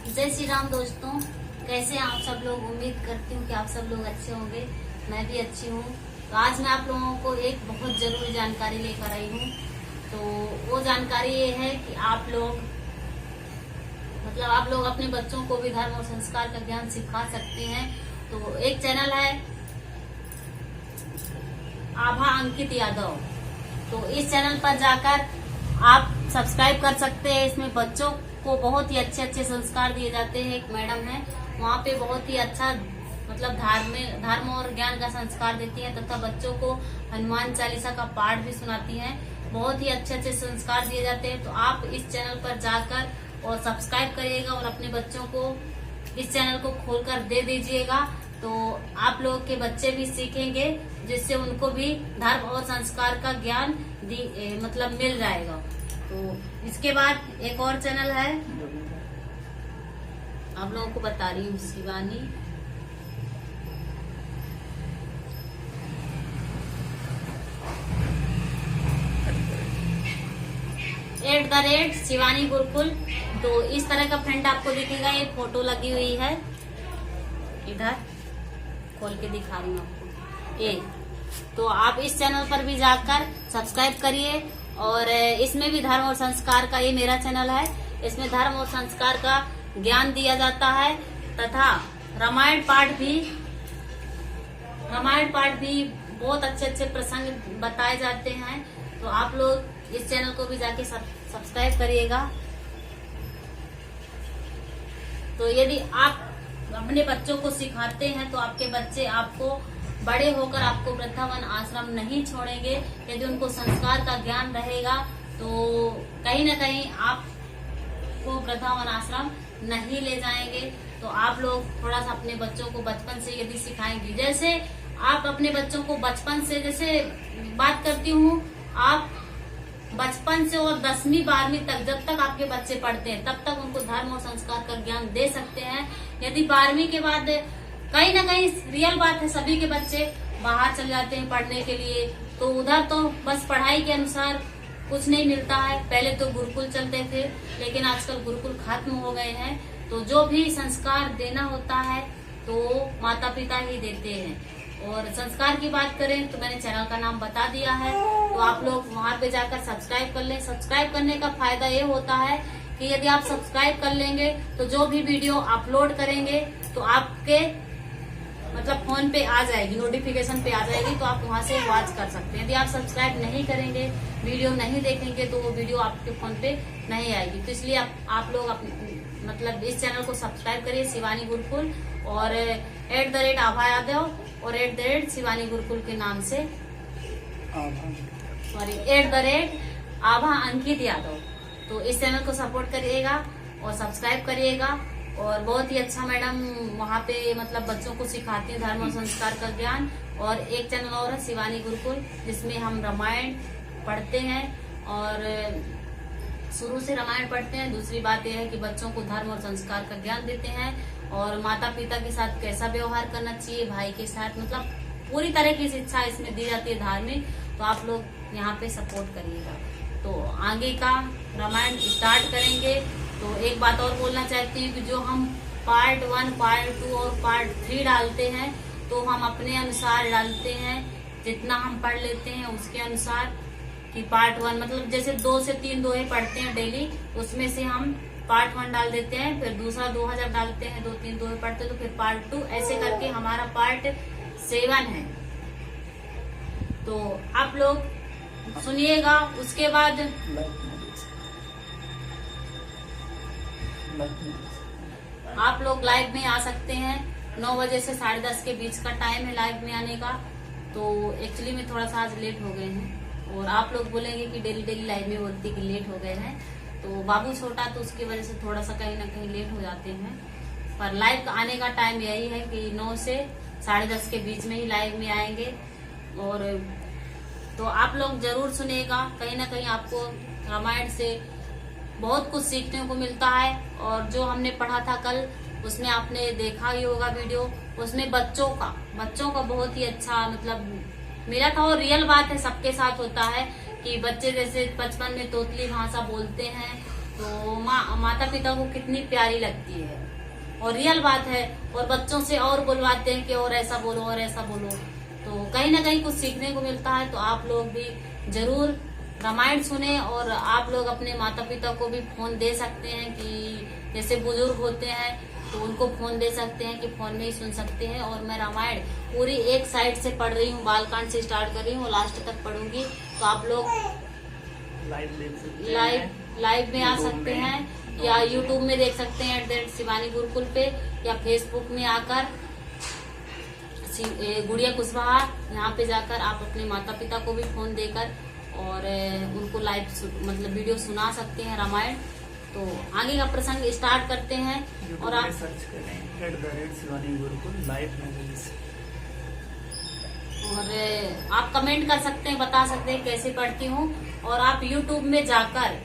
जय श्री राम दोस्तों, कैसे हैं आप सब लोग। उम्मीद करती हूँ कि आप सब लोग अच्छे होंगे। मैं भी अच्छी हूँ। तो आज मैं आप लोगों को एक बहुत जरूरी जानकारी लेकर आई हूँ। तो वो जानकारी ये है कि आप लोग अपने बच्चों को भी धर्म और संस्कार का ज्ञान सिखा सकते हैं। तो एक चैनल है आभा अंकित यादव, तो इस चैनल पर जाकर आप सब्सक्राइब कर सकते हैं। इसमें बच्चों को बहुत ही अच्छे अच्छे संस्कार दिए जाते हैं। एक मैडम है वहाँ पे बहुत ही अच्छा धर्म और ज्ञान का संस्कार देती है तथा बच्चों को हनुमान चालीसा का पाठ भी सुनाती हैं। बहुत ही अच्छे अच्छे संस्कार दिए जाते हैं। तो आप इस चैनल पर जाकर और सब्सक्राइब करिएगा और अपने बच्चों को इस चैनल को खोलकर दे दीजिएगा। तो आप लोग के बच्चे भी सीखेंगे, जिससे उनको भी धर्म और संस्कार का ज्ञान मिल जाएगा। तो इसके बाद एक और चैनल है, आप लोगों को बता रही हूँ, शिवानी @शिवानी गुरुकुल। तो इस तरह का फ्रेंड आपको दिखेगा। ये फोटो लगी हुई है, इधर खोल के दिखा रही हूँ आपको ये। तो आप इस चैनल पर भी जाकर सब्सक्राइब करिए। और इसमें भी धर्म और संस्कार का, ये मेरा चैनल है, इसमें धर्म और संस्कार का ज्ञान दिया जाता है तथा रामायण पाठ भी बहुत अच्छे अच्छे प्रसंग बताए जाते हैं। तो आप लोग इस चैनल को भी जाके सब्सक्राइब करिएगा। तो यदि आप अपने बच्चों को सिखाते हैं तो आपके बच्चे आपको बड़े होकर आपको वृद्धावन आश्रम नहीं छोड़ेंगे। यदि उनको संस्कार का ज्ञान रहेगा तो कहीं न कहीं आपको वृद्धावन आश्रम नहीं ले जाएंगे। तो आप लोग थोड़ा सा अपने बच्चों को बचपन से यदि सिखाएंगे, जैसे आप अपने बच्चों को बचपन से, जैसे बात करती हूँ, आप बचपन से और 10वीं 12वीं तक, जब तक आपके बच्चे पढ़ते हैं तब तक उनको धर्म और संस्कार का ज्ञान दे सकते हैं। यदि 12वीं के बाद कहीं ना कहीं, रियल बात है, सभी के बच्चे बाहर चले जाते हैं पढ़ने के लिए, तो उधर तो बस पढ़ाई के अनुसार कुछ नहीं मिलता है। पहले तो गुरुकुल चलते थे, लेकिन आजकल गुरुकुल खत्म हो गए हैं। तो जो भी संस्कार देना होता है तो माता पिता ही देते हैं। और संस्कार की बात करें तो मैंने चैनल का नाम बता दिया है, तो आप लोग वहां पे जाकर सब्सक्राइब कर लें। सब्सक्राइब करने का फायदा ये होता है कि यदि आप सब्सक्राइब कर लेंगे तो जो भी वीडियो अपलोड करेंगे तो आपके फोन पे आ जाएगी, नोटिफिकेशन पे आ जाएगी, तो आप वहां से वॉच कर सकते हैं। यदि आप सब्सक्राइब नहीं करेंगे, वीडियो नहीं देखेंगे, तो वो वीडियो आपके फोन पे नहीं आएगी। तो इसलिए आप लोग इस चैनल को सब्सक्राइब करिए, शिवानी गुरुकुल, और @आभा यादव और @शिवानी गुरुकुल के नाम से, @आभा अंकित यादव। तो इस चैनल को सपोर्ट करिएगा और सब्सक्राइब करिएगा। और बहुत ही अच्छा मैडम वहाँ पे बच्चों को सिखाती है धर्म और संस्कार का ज्ञान। और एक चैनल और है, शिवानी गुरुकुल, जिसमें हम रामायण पढ़ते हैं और शुरू से रामायण पढ़ते हैं। दूसरी बात यह है कि बच्चों को धर्म और संस्कार का ज्ञान देते हैं और माता पिता के साथ कैसा व्यवहार करना चाहिए, भाई के साथ, पूरी तरह की शिक्षा इसमें दी जाती है धार्मिक। तो आप लोग यहाँ पे सपोर्ट करिएगा। तो आगे का रामायण स्टार्ट करेंगे। तो एक बात और बोलना चाहती हूँ कि जो हम पार्ट 1, पार्ट 2 और पार्ट 3 डालते हैं, तो हम अपने अनुसार डालते हैं, जितना हम पढ़ लेते हैं उसके अनुसार। कि पार्ट 1 जैसे 2 से 3 दोहे पढ़ते हैं डेली, उसमें से हम पार्ट 1 डाल देते हैं, फिर दूसरा दोहा जब डालते हैं, 2-3 दोहे पढ़ते हैं, तो फिर पार्ट 2, ऐसे करके हमारा पार्ट 7 है। तो आप लोग सुनिएगा। उसके बाद आप लोग लाइव में आ सकते हैं। 9 बजे से 10:30 के बीच का टाइम है लाइव में आने का। तो एक्चुअली में थोड़ा सा आज लेट हो गए हैं, और आप लोग बोलेंगे कि डेली लाइव में बोलती कि लेट हो गए हैं। तो बाबू छोटा, तो उसकी वजह से थोड़ा सा कहीं ना कहीं लेट हो जाते हैं। पर लाइव आने का टाइम यही है कि 9 से 10:30 के बीच में ही लाइव में आएंगे। और तो आप लोग जरूर सुनिएगा। कहीं ना कहीं आपको रामायण से बहुत कुछ सीखने को मिलता है। और जो हमने पढ़ा था कल, उसमें आपने देखा ही होगा वीडियो, उसमें बच्चों का बहुत ही अच्छा मिला था। और रियल बात है, सबके साथ होता है कि बच्चे जैसे बचपन में तोतली भाषा बोलते हैं तो माता पिता को कितनी प्यारी लगती है और रियल बात है। और बच्चों से और बुलवाते हैं कि और ऐसा बोलो और ऐसा बोलो, तो कहीं ना कहीं कुछ सीखने को मिलता है। तो आप लोग भी जरूर रामायण सुने और आप लोग अपने माता पिता को भी फोन दे सकते हैं कि जैसे बुजुर्ग होते हैं तो उनको फोन दे सकते हैं कि फोन में ही सुन सकते हैं। और मैं रामायण पूरी एक साइड से पढ़ रही हूँ, बालकांड से स्टार्ट कर रही हूँ, लास्ट तक पढ़ूंगी। तो आप लोग लाइव में आ सकते हैं या यूट्यूब में देख सकते हैं शिवानी गुरुकुल पे, या फेसबुक में आकर गुड़िया कुशवाहा यहाँ पे जाकर आप अपने माता पिता को भी फोन देकर और उनको लाइव मतलब वीडियो सुना सकते हैं रामायण। तो आगे का प्रसंग स्टार्ट करते हैं और आप सर्च करें @शिवानी गुरुकुल लाइव मैसेजेस, और आप कमेंट कर सकते हैं, बता सकते हैं कैसे पढ़ती हूँ। और आप यूट्यूब में जाकर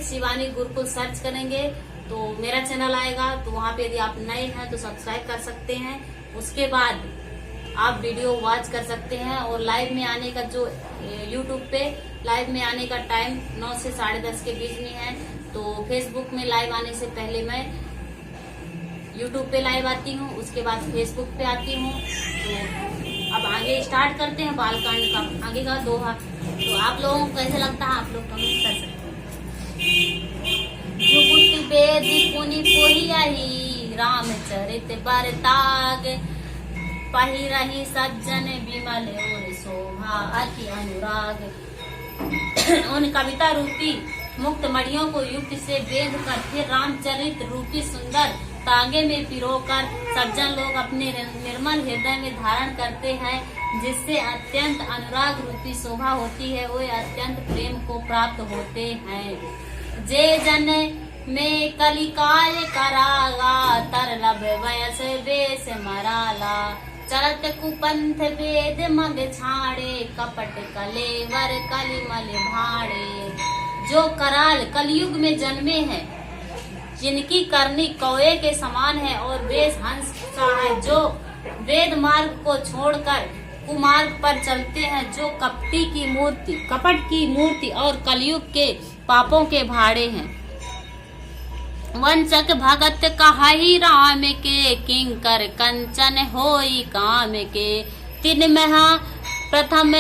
@शिवानी गुरुकुल सर्च करेंगे तो मेरा चैनल आएगा। तो वहाँ पे यदि आप नए हैं तो सब्सक्राइब कर सकते हैं। उसके बाद आप वीडियो वॉच कर सकते हैं। और लाइव में आने का जो यूट्यूब पे लाइव में आने का टाइम 9 से 10:30 के बीच में है। तो फेसबुक में लाइव आने से पहले मैं यूट्यूब पे लाइव आती हूँ, उसके बाद फेसबुक पे आती हूँ। तो अब आगे स्टार्ट करते हैं बालकांड का आगे का दोहा। तो आप लोगों को कैसे लगता है आप लोग कमेंट कर सकते हैं। जुगुति वेद पुनि पोहियाही रामचरित बरताग, पहिरहि सज्जन विमल और शोभा अति अनुराग। उन कविता रूपी मुक्त मड़ियों को युक्ति से वेद कर फिर रामचरित रूपी सुंदर तांगे में पिरोकर सज्जन लोग अपने निर्मल हृदय में धारण करते हैं, जिससे अत्यंत अनुराग रूपी शोभा होती है। वे अत्यंत प्रेम को प्राप्त होते हैं। जे जन में कलिकाल करागा, तरलब वयस वेश मराला। चलत कुपंथ वेद मग छाड़े, कपट कलेवर कलिमल भाड़े। जो कराल कलयुग में जन्मे हैं, जिनकी करनी कौए के समान है और वेश हंस सा है, जो वेद मार्ग को छोड़कर कुमार्ग पर चलते हैं, जो कपट की मूर्ति और कलयुग के पापों के भाड़े हैं। वंचक भगत कहाई राम के, किंकर कंचन होई काम के। तिन महा प्रथम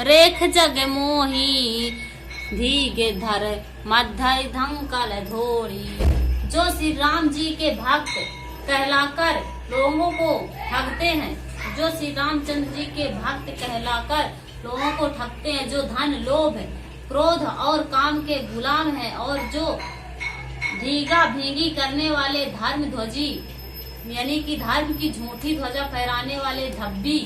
रेख जग मोही, धीगे धर मध्य धंकल धोरी। जो श्री राम जी के भक्त कहलाकर लोगों को ठगते हैं, जो श्री रामचंद्र जी के भक्त कहलाकर लोगों को ठगते हैं, जो धन लोभ क्रोध और काम के गुलाम हैं, और जो भीगा भीगी करने वाले धर्म ध्वजी यानी कि धर्म की झूठी ध्वजा फहराने वाले धब्बी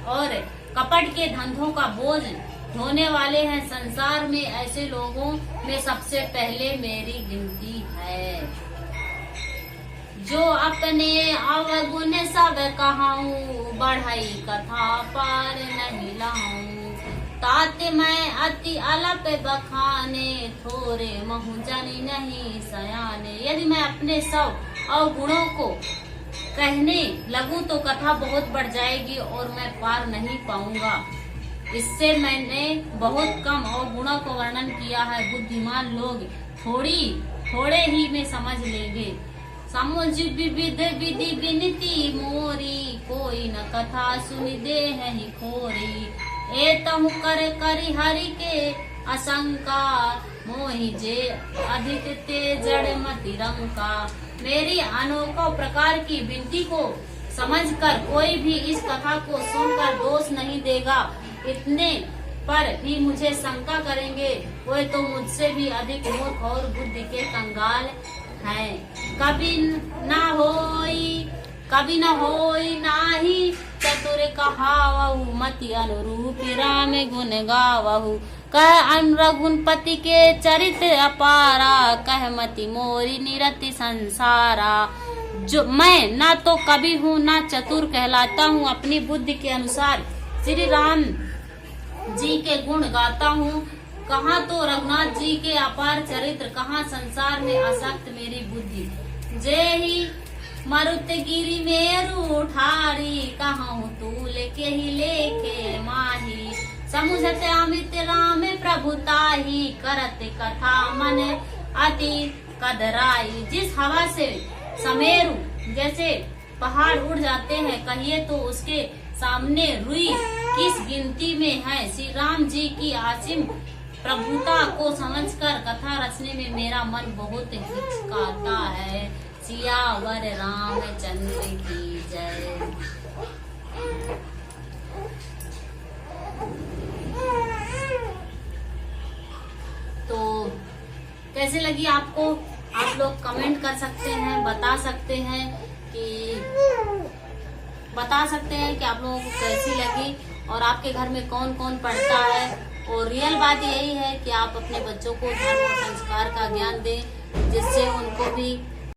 और कपट के धंधों का बोझ ढोने वाले हैं। संसार में ऐसे लोगों में सबसे पहले मेरी गिनती है। जो अपने अवगुण सब कहाऊं, बढ़ई कथा पार नहीं लाऊं। तात मैं अति अलप बखाने, थोरे महु जनी नहीं सयाने। यदि मैं अपने सब अवगुणों को कहने लगूं तो कथा बहुत बढ़ जाएगी और मैं पार नहीं पाऊंगा। इससे मैंने बहुत कम अवगुणों को वर्णन किया है। बुद्धिमान लोग थोड़े ही में समझ लेंगे। समुझ विविध विधि विनती मोरी, कोई न कथा सुनि दे ही खोरी। एतहु कर करि हरि के असंका, मोहि जे अधिक ते जड़ मति रंका। मेरी अनोखों प्रकार की विनती को समझकर कोई भी इस कथा को सुनकर दोष नहीं देगा। इतने पर भी मुझे शंका करेंगे, वे तो मुझसे भी अधिक मूर्ख और बुद्धि के कंगाल हैं। कभी न होई नाही चतुर कहावहु, मति अनुरूप राम गुण गावहु। कह रघुपति के चरित्र अपारा, कह मति मोरी निरति संसारा। जो मैं ना तो कवि हूँ ना चतुर कहलाता हूँ, अपनी बुद्धि के अनुसार श्री राम जी के गुण गाता हूँ। कहाँ तो रघुनाथ जी के अपार चरित्र, कहाँ संसार में आसक्त मेरी बुद्धि। जय ही मरुत गिरी मेरू ठारी, कहाँ तूल के ही लेके माही। समुझत अमित राम प्रभुताही, करत कथा मन अति कदराई। जिस हवा से समेरु जैसे पहाड़ उड़ जाते हैं, कहिए तो उसके सामने रुई किस गिनती में है। श्री राम जी की असीम प्रभुता को समझकर कथा रचने में मेरा मन बहुत हिचकाता है। सियावर रामचंद्र की जय। तो कैसे लगी आपको, आप लोग कमेंट कर सकते हैं, बता सकते हैं कि आप लोगों को कैसी लगी और आपके घर में कौन कौन पढ़ता है। और रियल बात यही है कि आप अपने बच्चों को धर्म और संस्कार का ज्ञान दें, जिससे उनको भी